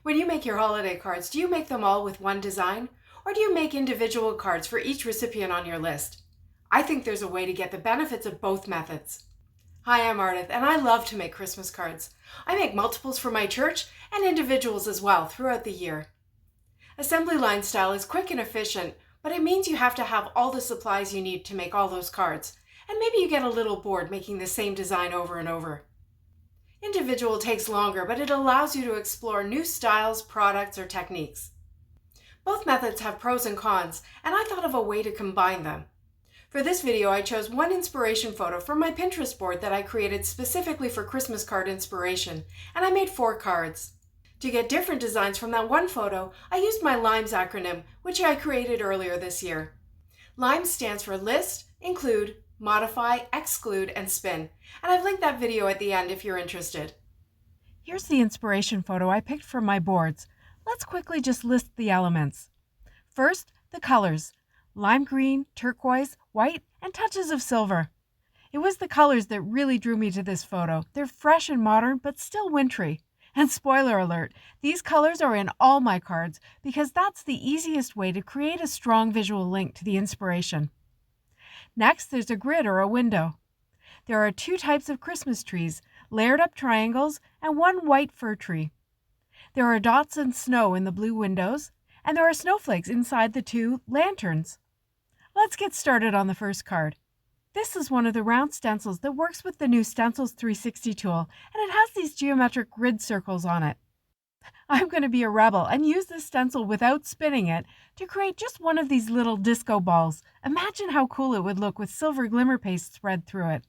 When you make your holiday cards, do you make them all with one design? Or do you make individual cards for each recipient on your list? I think there's a way to get the benefits of both methods. Hi, I'm Ardith, and I love to make Christmas cards. I make multiples for my church and individuals as well throughout the year. Assembly line style is quick and efficient, but it means you have to have all the supplies you need to make all those cards, and maybe you get a little bored making the same design over and over. Individual takes longer, but it allows you to explore new styles, products, or techniques. Both methods have pros and cons, and I thought of a way to combine them. For this video, I chose one inspiration photo from my Pinterest board that I created specifically for Christmas card inspiration, and I made 4 cards. To get different designs from that one photo, I used my LIMES acronym, which I created earlier this year. LIMES stands for List, Include, Modify, Exclude, and Spin, and I've linked that video at the end if you're interested. Here's the inspiration photo I picked from my boards. Let's quickly just list the elements. First, the colors: lime green, turquoise, white, and touches of silver. It was the colors that really drew me to this photo. They're fresh and modern, but still wintry. And spoiler alert, these colors are in all my cards because that's the easiest way to create a strong visual link to the inspiration. Next, there's a grid or a window. There are 2 types of Christmas trees, layered up triangles and one white fir tree. There are dots and snow in the blue windows, and there are snowflakes inside the 2 lanterns. Let's get started on the first card. This is one of the round stencils that works with the new Stencils 360 tool, and it has these geometric grid circles on it. I'm going to be a rebel and use this stencil without spinning it to create just one of these little disco balls. Imagine how cool it would look with silver glimmer paste spread through it.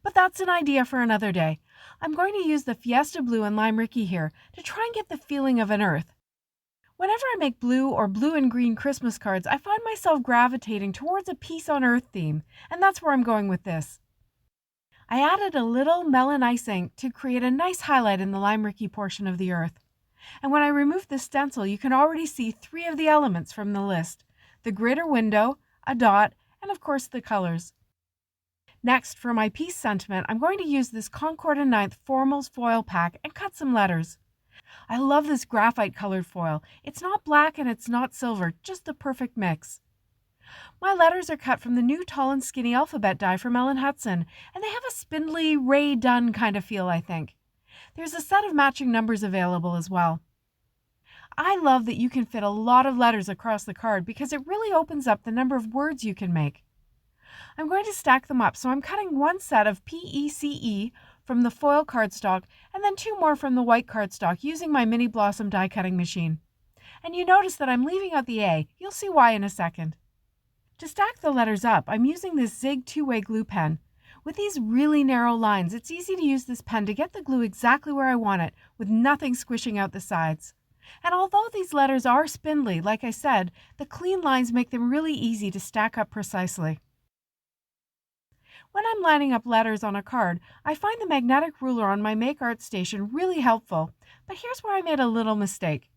But that's an idea for another day. I'm going to use the Fiesta Blue and Lime Ricky here to try and get the feeling of an earth. Whenever I make blue or blue and green Christmas cards, I find myself gravitating towards a peace on earth theme, and that's where I'm going with this. I added a little melon ice ink to create a nice highlight in the Lime Ricky portion of the earth. And when I remove the stencil, you can already see 3 of the elements from the list: the grid or window, a dot, and of course the colors. Next, for my peace sentiment, I'm going to use this Concord & Ninth Formals foil pack and cut some letters. I love this graphite colored foil. It's not black and it's not silver, just the perfect mix. My letters are cut from the new tall and skinny alphabet die from Hutson, and they have a spindly Ray Dunn kind of feel, I think. There's a set of matching numbers available as well. I love that you can fit a lot of letters across the card because it really opens up the number of words you can make. I'm going to stack them up, so I'm cutting one set of PECE from the foil cardstock and then 2 more from the white cardstock using my Mini Blossom die cutting machine. And you notice that I'm leaving out the A. You'll see why in a second. To stack the letters up, I'm using this Zig 2-way glue pen. With these really narrow lines, it's easy to use this pen to get the glue exactly where I want it, with nothing squishing out the sides. And although these letters are spindly, like I said, the clean lines make them really easy to stack up precisely. When I'm lining up letters on a card, I find the magnetic ruler on my Make Art station really helpful, but here's where I made a little mistake.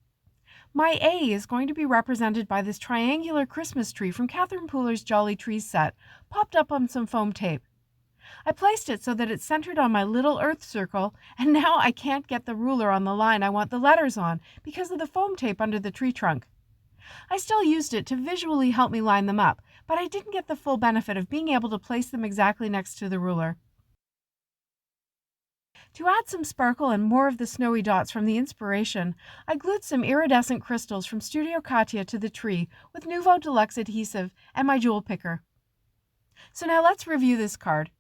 My A is going to be represented by this triangular Christmas tree from Catherine Pooler's Jolly Trees set, popped up on some foam tape. I placed it so that it's centered on my little earth circle, and now I can't get the ruler on the line I want the letters on because of the foam tape under the tree trunk. I still used it to visually help me line them up, but I didn't get the full benefit of being able to place them exactly next to the ruler. To add some sparkle and more of the snowy dots from the inspiration, I glued some iridescent crystals from Studio Katia to the tree with Nouveau Deluxe adhesive and my jewel picker. So now let's review this card.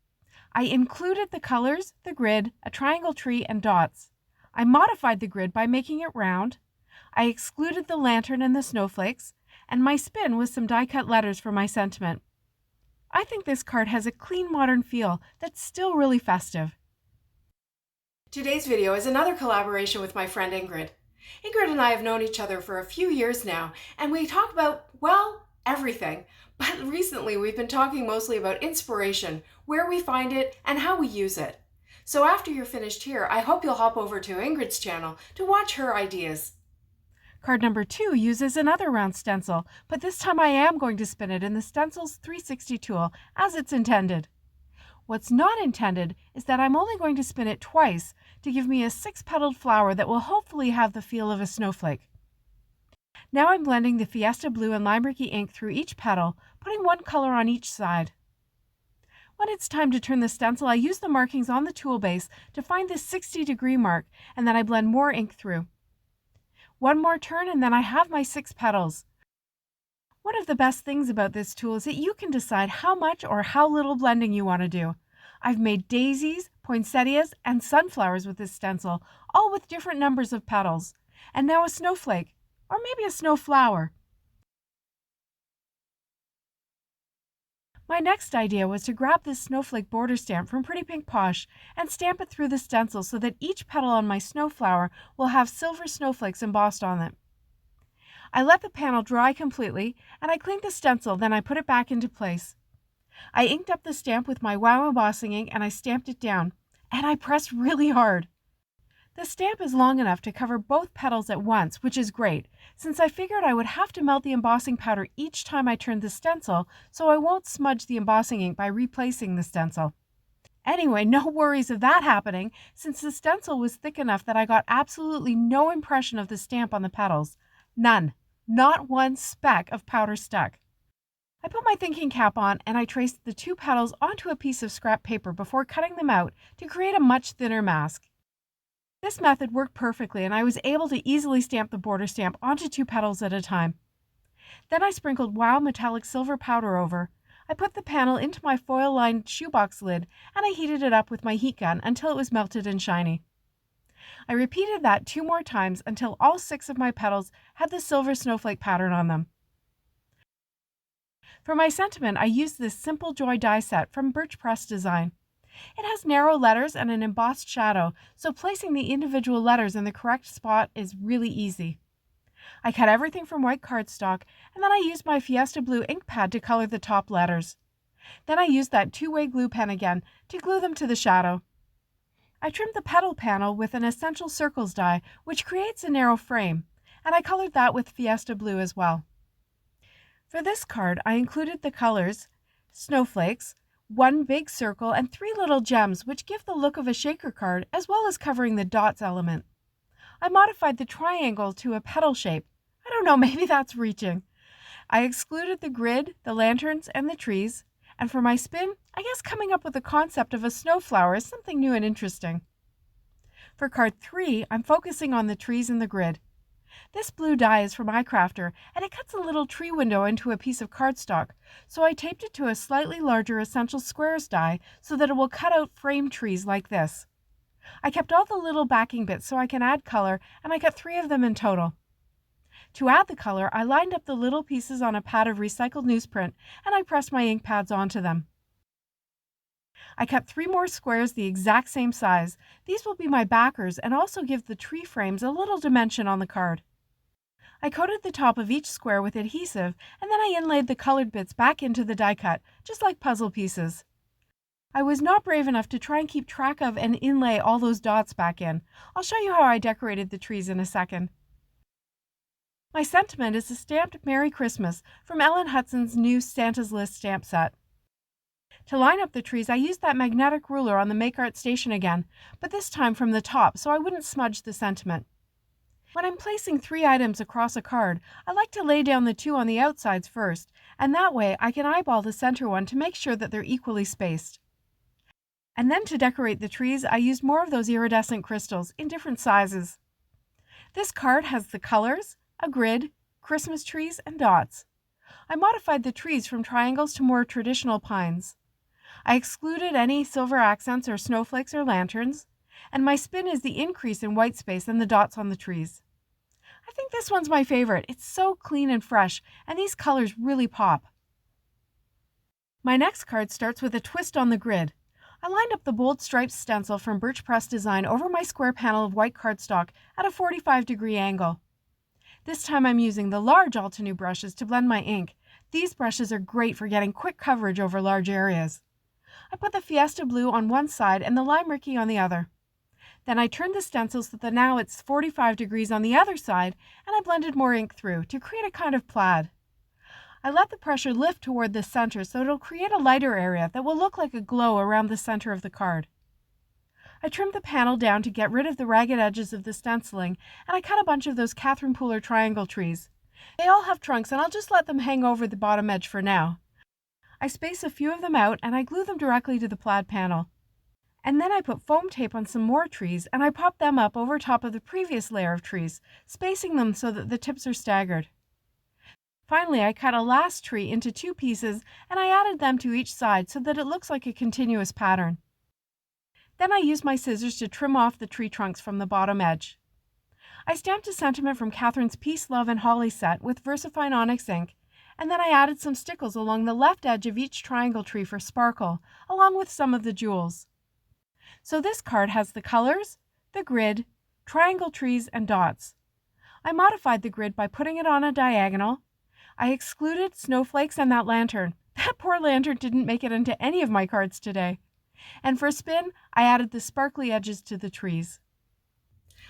I included the colors, the grid, a triangle tree, and dots. I modified the grid by making it round. I excluded the lantern and the snowflakes, and my spin was some die-cut letters for my sentiment. I think this card has a clean modern feel that's still really festive. Today's video is another collaboration with my friend Ingrid. Ingrid and I have known each other for a few years now, and we talk about, well, everything. But recently we've been talking mostly about inspiration, where we find it, and how we use it. So after you're finished here, I hope you'll hop over to Ingrid's channel to watch her ideas. Card number 2 uses another round stencil, but this time I am going to spin it in the Stencils 360 tool as it's intended. What's not intended is that I'm only going to spin it twice to give me a 6-petaled flower that will hopefully have the feel of a snowflake. Now I'm blending the Fiesta Blue and Lime Ricky ink through each petal, putting one color on each side. When it's time to turn the stencil, I use the markings on the tool base to find the 60-degree mark, and then I blend more ink through. One more turn and then I have my 6 petals. One of the best things about this tool is that you can decide how much or how little blending you want to do. I've made daisies, poinsettias, and sunflowers with this stencil, all with different numbers of petals. And now a snowflake, or maybe a snowflower. My next idea was to grab this snowflake border stamp from Pretty Pink Posh and stamp it through the stencil so that each petal on my snowflower will have silver snowflakes embossed on it. I let the panel dry completely and I cleaned the stencil, then I put it back into place. I inked up the stamp with my Wow embossing ink and I stamped it down, and I pressed really hard. The stamp is long enough to cover both petals at once, which is great, since I figured I would have to melt the embossing powder each time I turned the stencil, so I won't smudge the embossing ink by replacing the stencil. Anyway, no worries of that happening, since the stencil was thick enough that I got absolutely no impression of the stamp on the petals. None. Not one speck of powder stuck. I put my thinking cap on and I traced the 2 petals onto a piece of scrap paper before cutting them out to create a much thinner mask. This method worked perfectly and I was able to easily stamp the border stamp onto 2 petals at a time. Then I sprinkled Wow metallic silver powder over. I put the panel into my foil-lined shoebox lid and I heated it up with my heat gun until it was melted and shiny. I repeated that 2 more times until all 6 of my petals had the silver snowflake pattern on them. For my sentiment, I used this Simple Joy die set from Birch Press Design. It has narrow letters and an embossed shadow, so placing the individual letters in the correct spot is really easy. I cut everything from white cardstock, and then I used my Fiesta Blue ink pad to color the top letters. Then I used that 2-way glue pen again to glue them to the shadow. I trimmed the petal panel with an Essential Circles die, which creates a narrow frame, and I colored that with Fiesta Blue as well. For this card, I included the colors, snowflakes, 1 big circle, and 3 little gems, which give the look of a shaker card, as well as covering the dots element. I modified the triangle to a petal shape. I don't know, maybe that's reaching. I excluded the grid, the lanterns, and the trees, and for my spin, I guess coming up with the concept of a snowflower is something new and interesting. For card 3, I'm focusing on the trees and the grid. This blue die is from iCrafter, and it cuts a little tree window into a piece of cardstock, so I taped it to a slightly larger Essential Squares die so that it will cut out frame trees like this. I kept all the little backing bits so I can add color, and I cut 3 of them in total. To add the color, I lined up the little pieces on a pad of recycled newsprint, and I pressed my ink pads onto them. I cut 3 more squares the exact same size. These will be my backers and also give the tree frames a little dimension on the card. I coated the top of each square with adhesive, and then I inlaid the colored bits back into the die cut, just like puzzle pieces. I was not brave enough to try and keep track of and inlay all those dots back in. I'll show you how I decorated the trees in a second. My sentiment is a stamped Merry Christmas from Ellen Hutson's new Santa's List stamp set. To line up the trees, I used that magnetic ruler on the Make Art station again, but this time from the top so I wouldn't smudge the sentiment. When I'm placing 3 items across a card, I like to lay down the 2 on the outsides first, and that way I can eyeball the center one to make sure that they're equally spaced. And then to decorate the trees, I used more of those iridescent crystals in different sizes. This card has the colors, a grid, Christmas trees, and dots. I modified the trees from triangles to more traditional pines. I excluded any silver accents or snowflakes or lanterns, and my spin is the increase in white space and the dots on the trees. I think this one's my favorite. It's so clean and fresh, and these colors really pop. My next card starts with a twist on the grid. I lined up the bold striped stencil from Birch Press Design over my square panel of white cardstock at a 45-degree angle. This time I'm using the large Altenew brushes to blend my ink. These brushes are great for getting quick coverage over large areas. I put the Fiesta Blue on one side and the Lime Ricky on the other. Then I turned the stencil so that now it's 45 degrees on the other side, and I blended more ink through to create a kind of plaid. I let the pressure lift toward the center so it'll create a lighter area that will look like a glow around the center of the card. I trimmed the panel down to get rid of the ragged edges of the stenciling, and I cut a bunch of those Catherine Pooler triangle trees. They all have trunks, and I'll just let them hang over the bottom edge for now. I space a few of them out, and I glue them directly to the plaid panel. And then I put foam tape on some more trees, and I pop them up over top of the previous layer of trees, spacing them so that the tips are staggered. Finally, I cut a last tree into 2 pieces, and I added them to each side so that it looks like a continuous pattern. Then I used my scissors to trim off the tree trunks from the bottom edge. I stamped a sentiment from Catherine's Peace, Love, and Holly set with VersaFine Onyx ink, and then I added some stickles along the left edge of each triangle tree for sparkle, along with some of the jewels. So this card has the colors, the grid, triangle trees, and dots. I modified the grid by putting it on a diagonal. I excluded snowflakes and that lantern. That poor lantern didn't make it into any of my cards today. And for spin, I added the sparkly edges to the trees.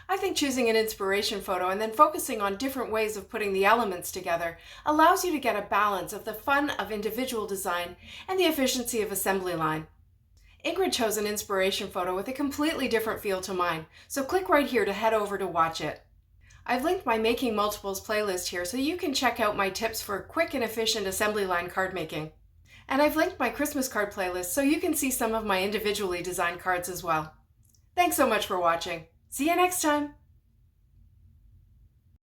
I think choosing an inspiration photo and then focusing on different ways of putting the elements together allows you to get a balance of the fun of individual design and the efficiency of assembly line. Ingrid chose an inspiration photo with a completely different feel to mine, so click right here to head over to watch it. I've linked my Making Multiples playlist here so you can check out my tips for quick and efficient assembly line card making. And I've linked my Christmas card playlist so you can see some of my individually designed cards as well. Thanks so much for watching. See you next time!